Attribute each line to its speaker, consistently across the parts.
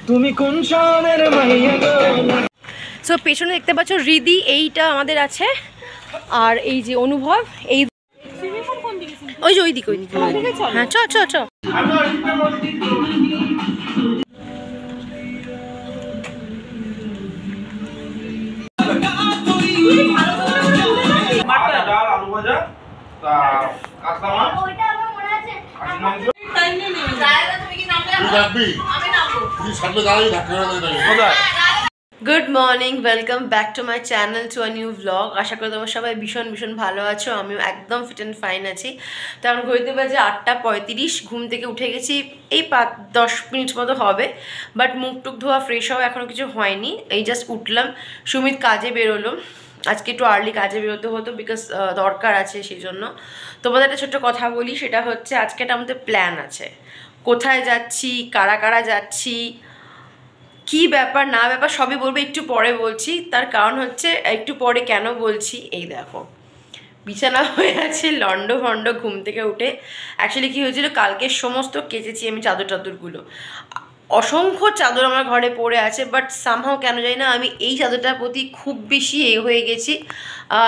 Speaker 1: তুমি কোন শহরের মাইয়া গো।
Speaker 2: সো পেছনে দেখতে পাচ্ছ রিদি, এইটা আমাদের আছে, আর এই যে অনুভব, এই ওই যে ওইদিকে হ্যাঁ চ চ চ। Good morning, welcome back to my channel, to a new vlog. আশা করি তোমরা সবাই ভীষণ ভীষণ ভালো আছো। আমিও একদম ফিট অ্যান্ড ফাইন আছি। তো এখন ঘড়িতে বাজে 8:35। ঘুম থেকে উঠে গেছি এই 5-10 মিনিট মতো হবে, বাট মুখ টুক ধোয়া ফ্রেশ হওয়া এখনও কিছু হয়নি। এই জাস্ট উঠলাম, সুমিত কাজে বেরোলো। আজকে একটু আর্লি কাজে বেরোতে হতো, বিকজ দরকার আছে, সেই জন্য। তোমাদের একটা ছোট্ট কথা বলি, সেটা হচ্ছে আজকে একটা আমাদের প্ল্যান আছে। কোথায় যাচ্ছি, কারা কারা যাচ্ছি, কি ব্যাপার না ব্যাপার সবই বলবো, একটু পরে বলছি। তার কারণ হচ্ছে একটু পরে কেন বলছি, এই দেখো বিছানা হয়ে আছে লন্ড ভন্ড ঘুম থেকে উঠে। অ্যাকচুয়ালি কী হয়েছিল, কালকে সমস্ত কেচেছি আমি চাদরগুলো। অসংখ্য চাদর আমার ঘরে পড়ে আছে, বাট সামহাও কেন জানি না আমি এই চাদরটার প্রতি খুব বেশি হয়ে গেছি।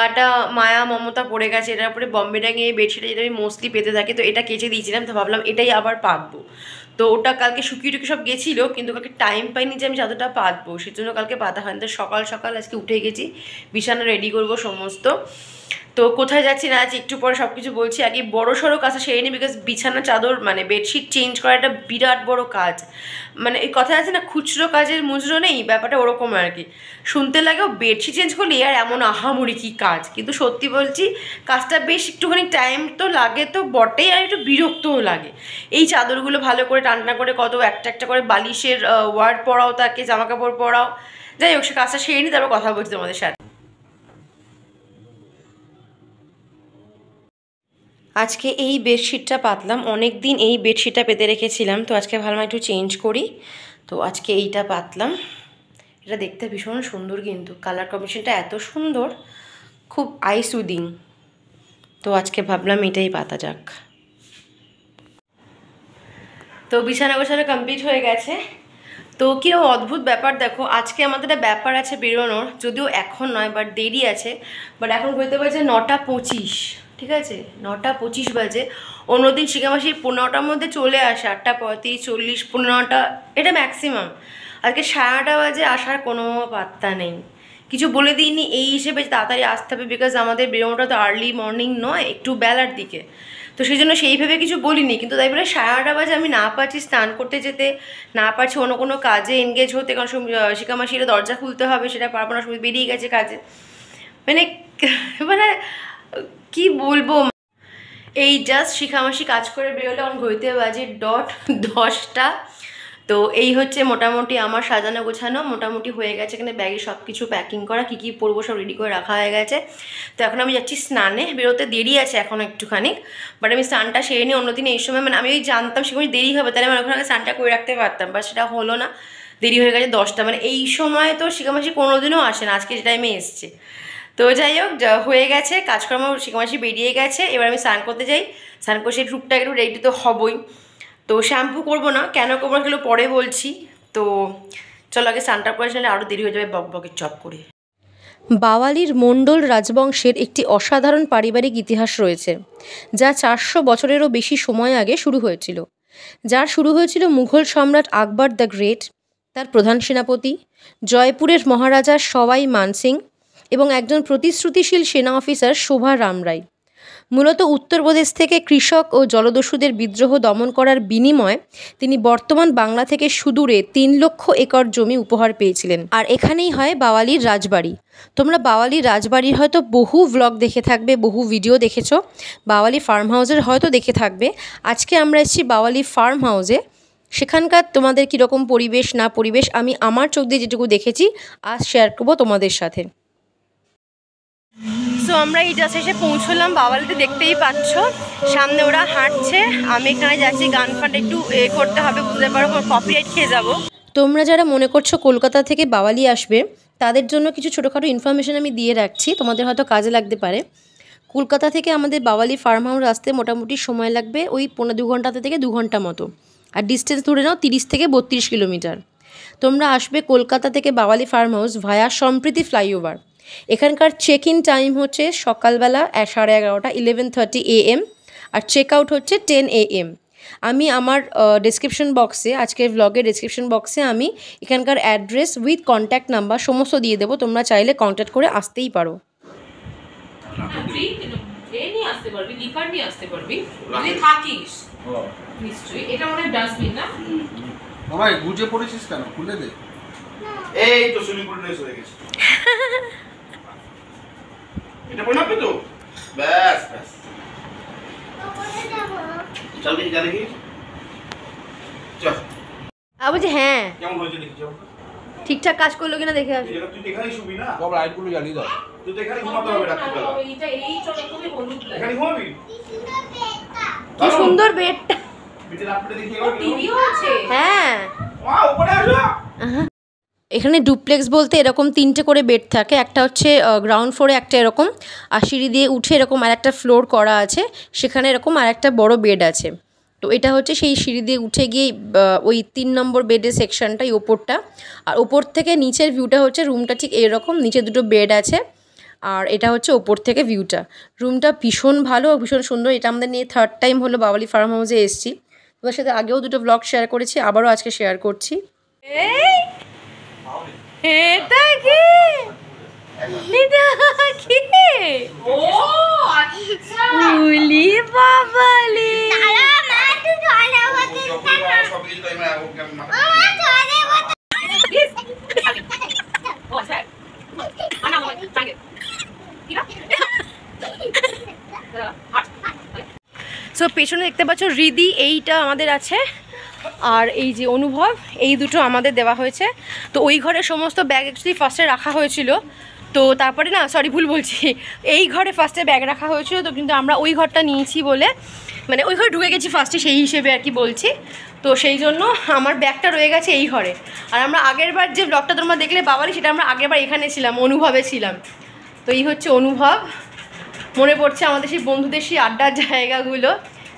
Speaker 2: একটা মায়া মমতা পড়ে গেছে এটার উপরে। বম্বে ডাঙিয়ে এই বেডশিটটা যেটা আমি মোস্টলি পেতে থাকি, তো এটা কেচে দিয়েছিলাম, তো ভাবলাম এটাই আবার পাতবো। তো ওটা কালকে শুকিয়ে টুকিয়ে সব গেছিলো, কিন্তু কালকে টাইম পাইনি যে আমি চাদরটা পাতবো, সেই জন্য কালকে পাতা হয়নি। তো সকাল সকাল আজকে উঠে গেছি, বিছানা রেডি করবো সমস্ত। তো কোথায় যাচ্ছি না যাচ্ছি একটু পরে সব কিছু বলছি। আগে বড়ো সড়ো কাজটা সেরে নিই, বিকজ বিছানা চাদর মানে বেডশিট চেঞ্জ করা একটা বিরাট বড় কাজ। মানে এই কথা আছে না, খুচরো কাজের মুজরো নেই, ব্যাপারটা ওরকম আর কি। শুনতে লাগেও বেডশিট চেঞ্জ করলে আর এমন আহামরি কী কাজ, কিন্তু সত্যি বলছি কাজটা বেশ একটুখানি টাইম তো লাগে তো বটেই, আর একটু বিরক্তও লাগে। এই চাদরগুলো ভালো করে টানটা করে কত একটা একটা করে বালিশের ওয়ার্ড পরাও, তাকে জামা কাপড় পরাও। যাই হোক, সে কাজটা সেরে নিই, তারপর কথা বলছি তোমাদের সাথে। আজকে এই বেডশিটটা পাতলাম, অনেক দিন এই বেডশিটটা পেতে রেখেছিলাম, তো আজকে ভাবলাম একটু চেঞ্জ করি। তো আজকে এইটা পাতলাম। এটা দেখতে ভীষণ সুন্দর, কিন্তু কালার কম্বিনেশনটা এত সুন্দর, খুব আই সুদিং। তো আজকে ভাবলাম এটাই পাতা যাক। তো বিছানা গোছানো কমপ্লিট হয়ে গেছে। তো কীরকম অদ্ভুত ব্যাপার দেখো, আজকে আমাদের একটা ব্যাপার আছে বেরোনোর, যদিও এখন নয়, বাট দেরি আছে। বাট এখন বলতে পারছে 9:25, ঠিক আছে 9:25 বাজে। অন্যদিন শিখামাসি 15টার মধ্যে চলে আসে, 8:35, 40, 15টা, এটা ম্যাক্সিমাম। আজকে 9:30 বাজে, আসার কোনো পাত্তা নেই। কিছু বলে দিইনি এই হিসেবে তাড়াতাড়ি আসতে হবে, বিকজ আমাদের বেরোনোটা তো আর্লি মর্নিং নয়, একটু বেলার দিকে। তো সেই জন্য সেইভাবে কিছু বলিনি, কিন্তু তাই বলে 9:30 বাজে আমি না পারছি স্নান করতে যেতে, না পারছি অন্য কোনো কাজে এনগেজ হতে, কারণ শিখামাসিরা দরজা খুলতে হবে, সেটা পারবো না, সময় বেরিয়ে গেছে কাজে। মানে মানে কি বলবো, এই জাস্ট শিখামাসি কাজ করে বেরোলে আমার ঘড়িতে বাজে 10টা। তো এই হচ্ছে মোটামুটি আমার সাজানো গোছানো মোটামুটি হয়ে গেছে। এখানে ব্যাগে সব কিছু প্যাকিং করা, কী কী পরবো সব রেডি করে রাখা হয়ে গেছে। তো এখন আমি যাচ্ছি স্নানে, বেরোতে দেরি আছে এখন একটুখানি, বাট আমি স্নানটা সেরে নিই। অন্যদিন এই সময় মানে আমি ওই জানতাম সেখানে দেরি হবে, তাহলে আমি ওখানে আগে স্নানটা করে রাখতে পারতাম, বাট সেটা হলো না, দেরি হয়ে গেছে 10টা। মানে এই সময় তো শিখামাসি কোনোদিনও আসে না, আজকে যে টাইমে এসছে। তো যাই হোক, হয়ে গেছে কাজকর্ম, শিখামাসি বেরিয়ে গেছে। এবার আমি স্নান করতে যাই, স্নান করে সেই টুকটাক একটু রেডি তো হবই। তো শ্যাম্পু করবো না, কেন করবো সেগুলো পরে বলছি। তো চলো আগে স্নানটা করে নিলে আরও দেরি হয়ে যাবে বকবকের চপ করে। বাওয়ালির মণ্ডল রাজবংশের একটি অসাধারণ পারিবারিক ইতিহাস রয়েছে, যা 400 বছরেরও বেশি সময় আগে শুরু হয়েছিল। শুরু হয়েছিল মুঘল সম্রাট আকবর দ্য গ্রেট, তার প্রধান সেনাপতি, জয়পুরের মহারাজা সওয়াই মানসিং এবং একজন প্রতিশ্রুতিশীল সেনা অফিসার শোভা রামরাই। মূলত উত্তরপ্রদেশ থেকে কৃষক ও জলদস্যুদের বিদ্রোহ দমন করার বিনিময়ে তিনি বর্তমান বাংলা থেকে সুদূরে 3 লক্ষ একর জমি উপহার পেয়েছিলেন। আর এখানেই হয় বাওয়ালির রাজবাড়ি। তোমরা বাওয়ালির রাজবাড়ির হয়তো বহু ভ্লগ দেখে থাকবে, বহু ভিডিও দেখেছো, বাওয়ালি ফার্ম হাউসের হয়তো দেখে থাকবে। আজকে আমরা এসেছি বাওয়ালি ফার্ম হাউসে। সেখানকার তোমাদের কীরকম পরিবেশ না পরিবেশ আমি আমার চোখ দিয়ে যেটুকু দেখেছি আজ শেয়ার করবো তোমাদের সাথে। সো আমরা এই জাস্ট এসে পৌঁছলাম বাওয়ালিতে, দেখতেই পাচ্ছ সামনে ওরা হাঁটছে, আমি এখানে যাচ্ছি। গান ফান একটু করতে হবে, বুঝতে পারো কপিরাইট খেয়ে যাবো। তোমরা যারা মনে করছো কলকাতা থেকে বাওয়ালি আসবে, তাদের জন্য কিছু ছোটোখাটো ইনফরমেশান আমি দিয়ে রাখছি, তোমাদের হয়তো কাজে লাগতে পারে। কলকাতা থেকে আমাদের বাওয়ালি ফার্ম হাউস আসতে মোটামুটি সময় লাগবে ওই 1.5 ঘন্টা থেকে 2 ঘন্টা মতো। আর ডিস্টেন্স ধরে নাও 30 থেকে 32 কিলোমিটার। তোমরা আসবে কলকাতা থেকে বাওয়ালি ফার্ম হাউস ভায়া সম্প্রীতি ফ্লাইওভার। এখানকার চেক ইন টাইম হচ্ছে সকালবেলা 11:30 11:30 AM, আর চেক আউট হচ্ছে 10 AM। আমি আমার ডেসক্রিপশন বক্সে, আজকের ভ্লগের ডেসক্রিপশন বক্সে আমি এখানকার অ্যাড্রেস উইথ কন্ট্যাক্ট নাম্বার সমস্ত দিয়ে দেবো, তোমরা চাইলে কন্ট্যাক্ট করে আসতেই পারো।
Speaker 3: এটা মনে হয় ডাস্টবিন না?
Speaker 4: মামাই গুজে পড়েছিস কেন? খুলে দে।
Speaker 3: এই তো সুইমিং পুল নিয়ে চলে গেছে। এটা পড়ে নামবে তো? ব্যাস ব্যাস। চল দেখি যা দেখি। চল।
Speaker 2: বলছি হ্যাঁ
Speaker 3: কেমন হয়েছে দেখি চল।
Speaker 2: ঠিকঠাক কাজ করলো কিনা দেখে আসি।
Speaker 3: তুই এখানেই শুবি না?
Speaker 4: সব লাইটগুলো জ্বালিয়ে দাও।
Speaker 3: তুই তো এখানেই ঘুমাতে হবে রাত্রিবেলা।
Speaker 5: এইটা এই চলকলে হলুদ লাগে।
Speaker 3: এখানে ঘুমাবি?
Speaker 2: কি সুন্দর বেডটা।
Speaker 3: বিটের আপনি দেখি এবার
Speaker 5: টিভিও আছে।
Speaker 2: হ্যাঁ
Speaker 3: মা উপরে আসো।
Speaker 2: এখানে ডুপ্লেক্স বলতে এরকম 3টে করে বেড থাকে, একটা হচ্ছে গ্রাউন্ড ফ্লোরে একটা এরকম, আর সিঁড়ি দিয়ে উঠে এরকম আর একটা ফ্লোর করা আছে, সেখানে এরকম আর একটা বড় বেড আছে। তো এটা হচ্ছে সেই সিঁড়ি দিয়ে উঠে গিয়ে ওই 3 নম্বর বেডের সেকশনটা, এই ওপরটা। আর ওপর থেকে নিচের ভিউটা হচ্ছে রুমটা ঠিক এরকম, নিচে 2টো বেড আছে, আর এটা হচ্ছে ওপর থেকে ভিউটা। রুমটা ভীষণ ভালো, ভীষণ সুন্দর। এটা আমাদের নিয়ে 3rd টাইম হলো বাওয়ালি ফার্ম হাউসে এসেছি। তোমার সাথে আগেও 2টো ব্লগ শেয়ার করেছি, আবারও আজকে শেয়ার করছি। এটা কি? এটা কি?
Speaker 5: ও আচ্ছা।
Speaker 2: উলি বাবালি।
Speaker 3: সব কিছু তাই না ও কেমন মাথা।
Speaker 5: ও আচ্ছা। আনা আমার সঙ্গে। কি না?
Speaker 2: সো পেছনে দেখতে পাচ্ছ রিদি, এইটা আমাদের আছে, আর এই যে অনুভব, এই দুটো আমাদের দেওয়া হয়েছে। তো ওই ঘরে সমস্ত ব্যাগ অ্যাকচুয়ালি ফার্স্টে রাখা হয়েছিল, তো তারপরে না সরি ভুল বলছি, এই ঘরে ফার্স্টে ব্যাগ রাখা হয়েছিল, তো কিন্তু আমরা ওই ঘরটা নিয়েছি বলে, মানে ওই ঘরে ঢুকে গেছি ফার্স্টে সেই হিসেবে আর কি বলছি। তো সেই জন্য আমার ব্যাগটা রয়ে গেছে এই ঘরে। আর আমরা আগের বার যে ব্লগটা তোমরা দেখলে বাবারই, সেটা আমরা আগের বার এখানে ছিলাম, অনুভবে ছিলাম। তো এই হচ্ছে অনুভব। মনে পড়ছে আমাদের সেই বন্ধুদের সেই আড্ডার জায়গাগুলো।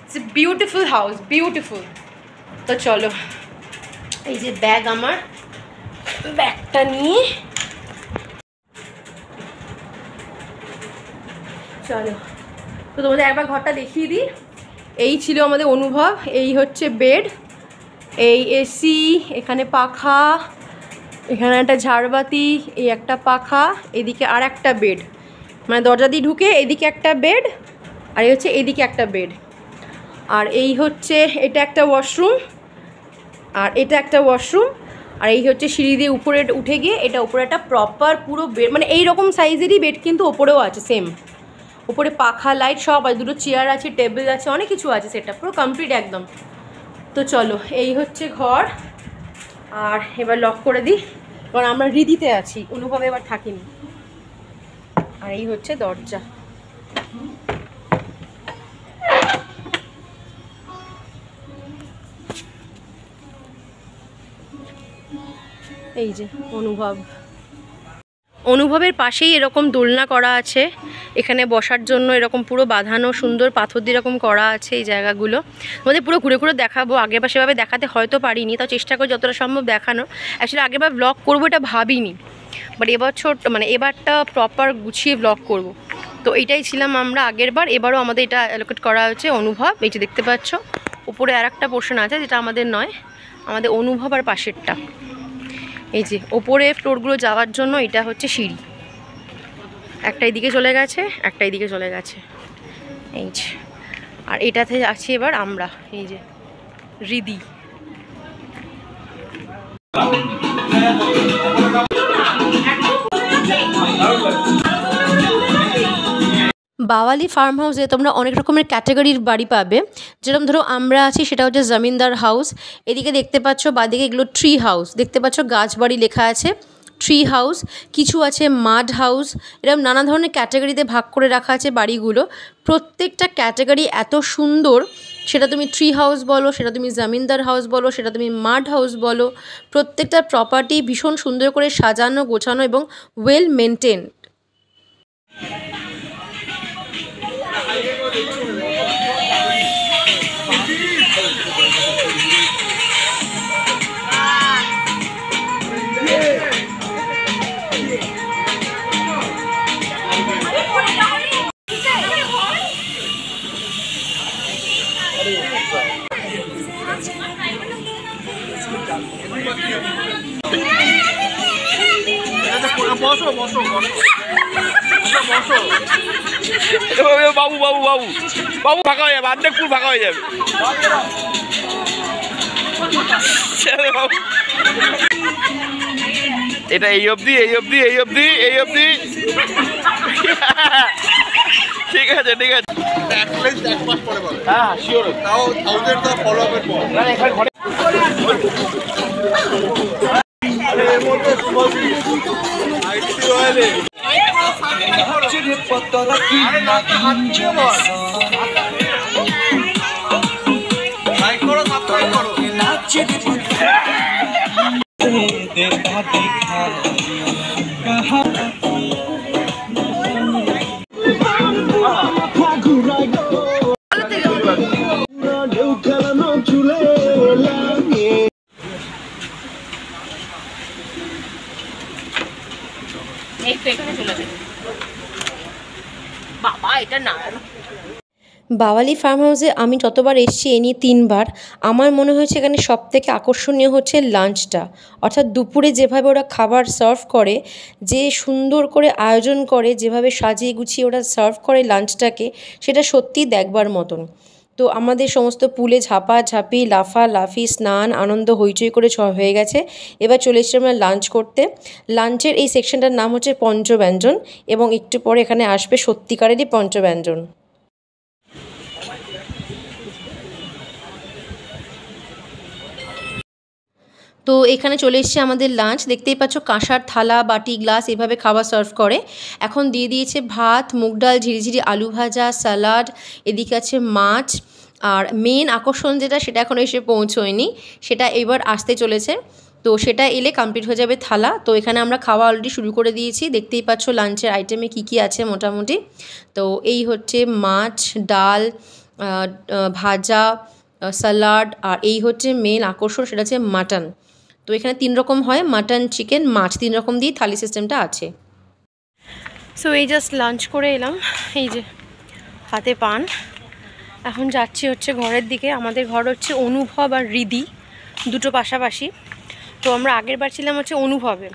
Speaker 2: It's a beautiful house, beautiful. তো চলো, এই যে ব্যাগ, আমার ব্যাগটা নিয়ে চলো। তো তোমাদের একবার ঘরটা দেখিয়ে দিই। এই ছিল আমাদের অনুভব, এই হচ্ছে বেড, এই এসি, এখানে পাখা, এখানে একটা ঝাড়বাতি, এই একটা পাখা, এদিকে আর একটা বেড, মানে দরজা দিয়ে ঢুকে এদিকে একটা বেড, আর এই হচ্ছে এদিকে একটা বেড। আর এই হচ্ছে এটা একটা ওয়াশরুম, আর এটা একটা ওয়াশরুম, আর এই হচ্ছে সিঁড়ি দিয়ে উপরে উঠে গিয়ে এটা উপরে একটা প্রপার পুরো বেড, মানে এই রকম সাইজেরই বেড কিন্তু ওপরেও আছে সেম। ওপরে পাখা, লাইট সব আছে, 2টো চেয়ার আছে, টেবিল আছে, অনেক কিছু আছে, সেটা পুরো কমপ্লিট একদম। তো চলো, এই হচ্ছে ঘর। আর এবার লক করে দিই, কারণ আমরা রিদিতে আছি, অনুভবে এবার থাকিনি। আর এই হচ্ছে দরজা। এই যে অনুভব, অনুভবের পাশেই এরকম দোলনা করা আছে, এখানে বসার জন্য এরকম পুরো বাঁধানো, সুন্দর পাথর দিয়ে এরকম করা আছে এই জায়গাগুলো। আমাদের পুরো ঘুরে ঘুরে দেখাবো, আগেরবার সেভাবে দেখাতে হয়তো পারিনি, তাও চেষ্টা করি যতটা সম্ভব দেখানো। অ্যাকচুয়ালি আগেরবার ব্লগ করবো এটা ভাবিনি, বাট এবছর মানে এবারটা প্রপার গুছিয়ে ব্লগ করব। তো এইটাই ছিলাম আমরা আগেরবার, এবারও আমাদের এটা অ্যালোকেট করা হয়েছে অনুভব। এই যে দেখতে পাচ্ছ উপরে আর একটা পোর্শন আছে, যেটা আমাদের নয়, আমাদের অনুভব আর পাশেরটা। এই যে ওপরে ফ্লোরগুলো যাওয়ার জন্য এটা হচ্ছে সিঁড়ি, একটা এদিকে চলে গেছে, একটা এদিকে চলে গেছে, এই যে। আর এটাতে আছি এবার আমরা, এই যে রিদি। বাওয়ালি ফার্ম হাউসে তোমরা অনেক রকমের ক্যাটাগরির বাড়ি পাবে। যেরকম ধরো আমরা আছি সেটা হচ্ছে জমিনদার হাউস, এদিকে দেখতে পাচ্ছ বাদিকে এগুলো ট্রি হাউস, দেখতে পাচ্ছ গাছ বাড়ি লেখা আছে, ট্রি হাউস। কিছু আছে মাড হাউস, এরকম নানা ধরনের ক্যাটাগরিতে ভাগ করে রাখা আছে বাড়িগুলো। প্রত্যেকটা ক্যাটাগরি এত সুন্দর, সেটা তুমি ট্রি হাউস বলো, সেটা তুমি জমিনদার হাউস বলো, সেটা তুমি মাড হাউস বলো, প্রত্যেকটা প্রপার্টি ভীষণ সুন্দর করে সাজানো, গোছানো এবং ওয়েল মেনটেন।
Speaker 4: বসো বসো
Speaker 6: বাবু বাবু বাবু বাবু ফাঁকা হয়ে যাবে, অর্ধেক ফুল ফাঁকা হয়ে যাবে। এটা এই অবধি এই অবধি এই অবধি এই অবধি। ঠিক আছে ঠিক আছে,
Speaker 4: অ্যাটলিস্ট 1 মাস পরে বলে।
Speaker 6: হ্যাঁ শিওর।
Speaker 4: তাও 1000 তো ফলো আপের পর। এর মধ্যে আইটি রয়েছে। লাইক করো, সাবস্ক্রাইব করো।
Speaker 5: একটু এখানে চলে যাবে বাবা, এটা না
Speaker 2: বাওয়ালি ফার্ম হাউসে আমি যতবার এসেছি এ নিয়ে 3 বার, আমার মনে হয়েছে এখানে সবথেকে আকর্ষণীয় হচ্ছে লাঞ্চটা। অর্থাৎ দুপুরে যেভাবে ওরা খাবার সার্ভ করে, যে সুন্দর করে আয়োজন করে, যেভাবে সাজিয়ে গুছিয়ে ওরা সার্ভ করে লাঞ্চটাকে, সেটা সত্যিই দেখবার মতন। তো আমাদের সমস্ত পুলে ঝাপাঝাপি, লাফালাফি, স্নান, আনন্দ হইচই করে হয়ে গেছে। এবার চলে এসেছি আমরা লাঞ্চ করতে। লাঞ্চের এই সেকশনটার নাম হচ্ছে পঞ্চব্যঞ্জন, এবং একটু পরে এখানে আসবে সত্যিকারেরই পঞ্চব্যঞ্জন। তো এখানে চলে এসেছে আমাদের লাঞ্চ। দেখতেই পাচ্ছ কাঁসার থালা, বাটি, গ্লাস এভাবে খাবার সার্ভ করে। এখন দিয়ে দিয়েছে ভাত, মুগ ডাল, ঝিরিঝিরি আলু ভাজা, স্যালাড, এদিকে আছে মাছ, আর মেন আকর্ষণ যেটা সেটা এখনও এসে পৌঁছয়নি, সেটা এবার আসতে চলেছে। তো সেটা এলে কমপ্লিট হয়ে যাবে থালা। তো এখানে আমরা খাওয়া অলরেডি শুরু করে দিয়েছি। দেখতেই পাচ্ছ লাঞ্চের আইটেমে কী কী আছে মোটামুটি। তো এই হচ্ছে মাছ, ডাল, ভাজা, স্যালাড, আর এই হচ্ছে মেন আকর্ষণ, সেটা হচ্ছে মাটন। তো এখানে 3 রকম হয়, মাটন, চিকেন, মাছ, 3 রকম দিয়ে থালি সিস্টেমটা আছে। সো এই জাস্ট লাঞ্চ করে এলাম, এই যে হাতে পান। এখন যাচ্ছি হচ্ছে ঘরের দিকে। আমাদের ঘর হচ্ছে অনুভব আর রিদি, দুটো পাশাপাশি। তো আমরা আগের বার ছিলাম হচ্ছে অনুভবে,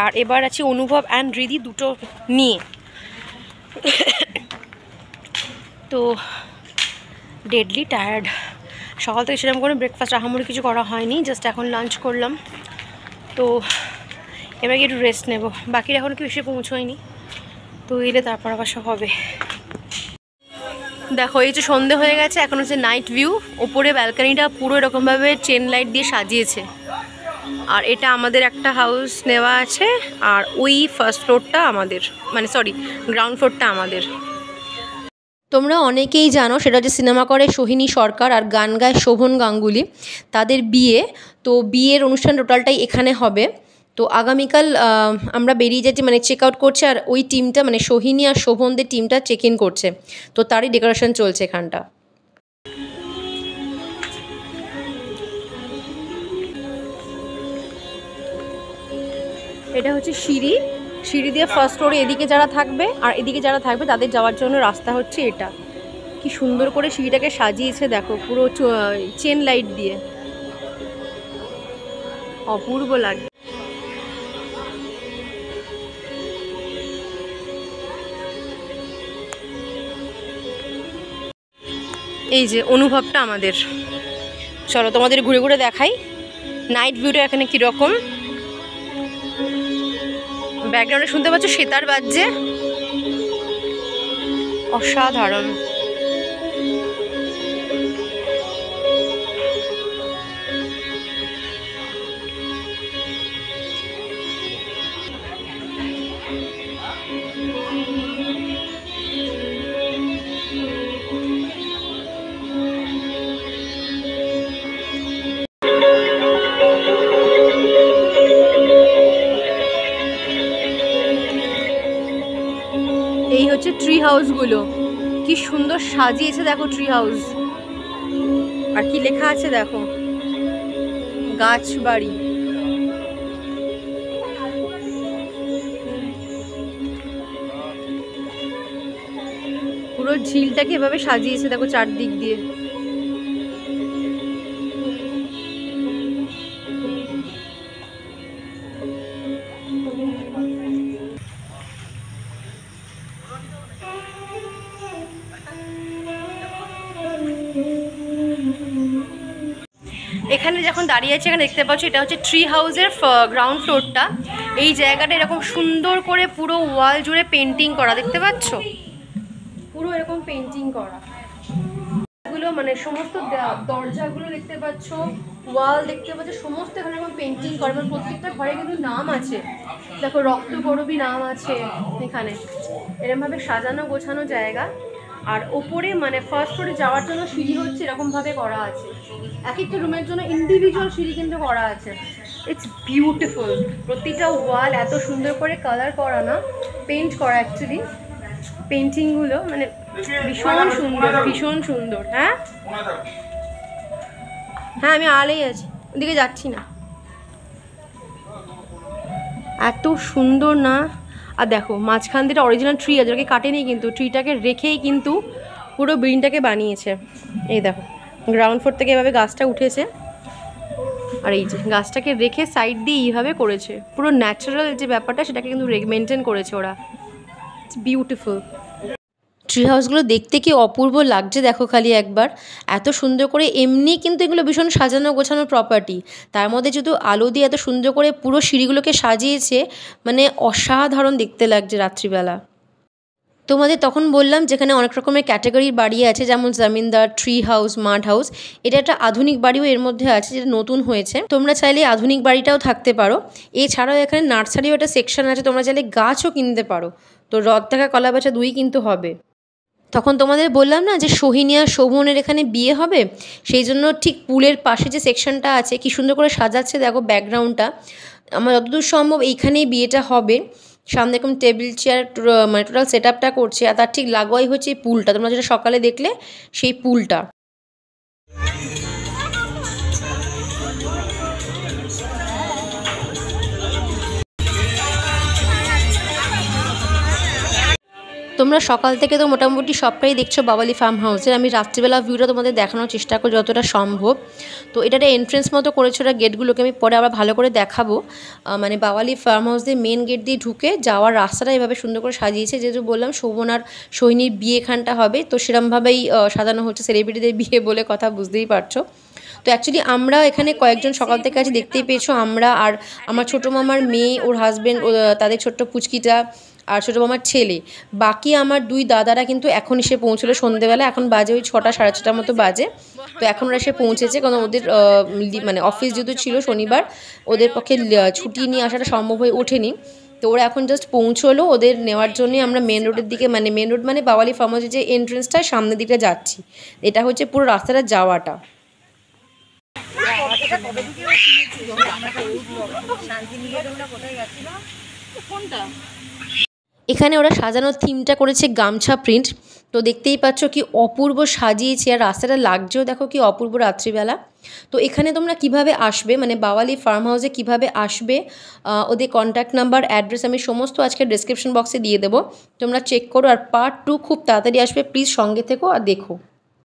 Speaker 2: আর এবার আছি অনুভব অ্যান্ড রিদি দুটো নিয়ে। তো ডেডলি টায়ার্ড। সকাল থেকে সেরকম করে ব্রেকফাস্ট আহামরি কিছু করা হয়নি, জাস্ট এখন লাঞ্চ করলাম। তো এবার একটু রেস্ট নেব, বাকির এখন কি এসে পৌঁছয়নি। তো এলে তারপর আবার সব হবে। দেখো এই যে সন্ধে হয়ে গেছে, এখন হচ্ছে নাইট ভিউ। ওপরে ব্যালকানিটা পুরো এরকমভাবে চেন লাইট দিয়ে সাজিয়েছে। আর এটা আমাদের একটা হাউস নেওয়া আছে, আর ওই ফার্স্ট ফ্লোরটা আমাদের, মানে সরি গ্রাউন্ড ফ্লোরটা আমাদের। তোমরা অনেকেই জানো সেটা হচ্ছে সিনেমা করে সোহিনী সরকার আর গান গায় শোভন গাঙ্গুলি, তাদের বিয়ে। তো বিয়ের অনুষ্ঠান টোটালটাই এখানে হবে। তো আগামীকাল আমরা বেরিয়ে যাচ্ছি, মানে চেক আউট করছে, আর ওই টিমটা মানে সোহিনী আর শোভনদের টিমটা চেক ইন করছে। তো তারই ডেকোরেশন চলছে এখানটা। এটা হচ্ছে সিঁড়ি, সিঁড়ি দিয়ে ফার্স্ট ফ্লোরে এদিকে যারা থাকবে আর এদিকে যারা থাকবে তাদের যাওয়ার জন্য রাস্তা হচ্ছে এটা। কি সুন্দর করে সিঁড়িটাকে সাজিয়েছে দেখো, পুরো চেন লাইট দিয়ে, অপূর্ব লাগে। এই যে অনুভবটা আমাদের। চলো তোমাদের ঘুরে ঘুরে দেখাই নাইট ভিউটা এখানে কীরকম। ব্যাকগ্রাউন্ডে শুনতে পাচ্ছ সেতার বাজছে, অসাধারণ। এই হচ্ছে ট্রি হাউসগুলো, কি সুন্দর সাজিয়েছে দেখো ট্রি হাউস। আর কি লেখা আছে দেখো, গাছ বাড়ি। পুরো ঝিলটাকে এভাবে সাজিয়েছে দেখো চারদিক দিয়ে। এখানে যখন দাঁড়িয়ে আছে এখানে দেখতে পাচ্ছ এটা হচ্ছে ট্রি হাউসের গ্রাউন্ড ফ্লোরটা। এই জায়গাটা এরকম সুন্দর করে পুরো ওয়াল জুড়ে পেন্টিং করা, দেখতে পাচ্ছ পুরো এরকম পেন্টিং করা গুলো, মানে সমস্ত দরজাগুলো দেখতে পাচ্ছ, ওয়াল দেখতে পাচ্ছ, সমস্ত এখানে এরকম পেন্টিং করা। মানে প্রত্যেকটা ঘরে কিন্তু নাম আছে, দেখো রক্তকরবী নাম আছে এখানে, এরকমভাবে সাজানো গোছানো জায়গা। আর ওপরে মানে ফার্স্ট ফ্লোরে যাওয়ার জন্য সিঁড়ি হচ্ছে এরকমভাবে করা আছে, এক একটা রুমের জন্য ইন্ডিভিজুয়াল সিঁড়ি কিন্তু করা আছে। ইটস বিউটিফুল, প্রতিটা ওয়াল এত সুন্দর করে কালার করা, না পেন্ট করা অ্যাকচুয়ালি, পেন্টিংগুলো মানে ভীষণ সুন্দর, ভীষণ সুন্দর। হ্যাঁ হ্যাঁ, আমি আড়ালেই আছি, ওদিকে যাচ্ছি না। এত সুন্দর না। আর দেখো মাঝখান দিয়ে অরিজিনাল ট্রি আছে, ওটাকে কাটেনি কিন্তু, ট্রিটাকে রেখেই কিন্তু পুরো বিল্ডিংটাকে বানিয়েছে। এই দেখো গ্রাউন্ড ফ্লোর থেকে এভাবে গাছটা উঠেছে, আর এই যে গাছটাকে রেখে সাইড দিয়ে এইভাবে করেছে, পুরো ন্যাচারাল যে ব্যাপারটা সেটাকে কিন্তু মেনটেন করেছে ওরা। It's beautiful. ট্রি হাউসগুলো দেখতে কি অপূর্ব লাগছে দেখো খালি একবার, এত সুন্দর করে। এমনি কিন্তু এগুলো ভীষণ সাজানো গোছানো প্রপার্টি, তার মধ্যে যেহেতু আলো দিয়ে এত সুন্দর করে পুরো সিঁড়িগুলোকে সাজিয়েছে, মানে অসাধারণ দেখতে লাগছে রাত্রিবেলা। তোমাদের তখন বললাম যেখানে অনেক রকমের ক্যাটাগরির বাড়ি আছে, যেমন জমিনদার, ট্রি হাউস, মাড হাউস। এটা একটা আধুনিক বাড়িও এর মধ্যে আছে, যেটা নতুন হয়েছে। তোমরা চাইলে আধুনিক বাড়িটাও থাকতে পারো। এছাড়াও এখানে নার্সারিও একটা সেকশন আছে, তোমরা চাইলে গাছও কিনতে পারো। তো রদ থাকা কলা বেচা দুই কিন্তু হবে। তখন তোমাদের বললাম না যে সোহিনী আর শোভনের এখানে বিয়ে হবে, সেই জন্য ঠিক পুলের পাশে যে সেকশনটা আছে কি সুন্দর করে সাজাচ্ছে দেখো ব্যাকগ্রাউন্ডটা। আমার যতদূর সম্ভব এইখানেই বিয়েটা হবে। সামনে এরকম টেবিল চেয়ার মানে টোটাল সেট আপটা করছে, আর তার ঠিক লাগোয়াই হচ্ছে এই পুলটা, তোমরা যেটা সকালে দেখলে সেই পুলটা। তোমরা সকাল থেকে তো মোটামুটি সবটাই দেখছো বাওয়ালি ফার্ম হাউসের। আমি রাত্রিবেলা ভিউটা তোমাদের দেখানোর চেষ্টা করি যতটা সম্ভব। তো এটা একটা এন্ট্রেন্স মতো করেছে ওরা, গেটগুলোকে আমি পরে আবার ভালো করে দেখাবো। মানে বাওয়ালি ফার্ম হাউস দিয়ে মেন গেট দিয়ে ঢুকে যাওয়ার রাস্তাটা এভাবে সুন্দর করে সাজিয়েছে। যেহেতু বললাম শোভন আর সোহিনীর বিয়ে এখানটা হবে, তো সেরমভাবেই সাজানো হচ্ছে, সেলিব্রিটিদের বিয়ে বলে কথা, বুঝতেই পারছো। তো অ্যাকচুয়ালি আমরা এখানে কয়েকজন সকাল থেকে আছি, দেখতেই পেয়েছো। আমরা আর আমার ছোটো মামার মেয়ে, ওর হাজব্যান্ড, তাদের ছোট্ট পুচকিটা, আর ছোটো মামার ছেলে। বাকি আমার দুই দাদারা কিন্তু এখন এসে পৌঁছলো সন্ধ্যেবেলা, এখন বাজে ওই 6টা সাড়ে 6টার মতো বাজে। তো এখন ওরা এসে পৌঁছেছে, কারণ ওদের মানে অফিস যেহেতু ছিল শনিবার, ওদের পক্ষে ছুটি নিয়ে আসাটা সম্ভব হয়ে ওঠেনি। তো ওরা এখন জাস্ট পৌঁছলো, ওদের নেওয়ার জন্যই আমরা মেন রোডের দিকে, মানে মেন রোড মানে বাওয়ালি ফার্ম হাউসের যে এন্ট্রেন্সটা সামনের দিকে যাচ্ছি। এটা হচ্ছে পুরো রাস্তাটা যাওয়াটা। এখানে ওরা সাজানোর থিমটা করেছে গামছা প্রিন্ট। তো দেখতেই পাচ্ছ কি অপূর্ব সাজিয়েছে, আর রাস্তাটা লাগছেও দেখো কি অপূর্ব রাত্রিবেলা। তো এখানে তোমরা কিভাবে আসবে, মানে বাওয়ালি ফার্ম হাউসে কিভাবে আসবে, ওদের কন্ট্যাক্ট নাম্বার, অ্যাড্রেস আমি সমস্ত আজকে ডেসক্রিপশন বক্সে দিয়ে দেবো, তোমরা চেক করো। আর পার্ট 2 খুব তাড়াতাড়ি আসবে, প্লিজ সঙ্গে থেকো আর দেখো।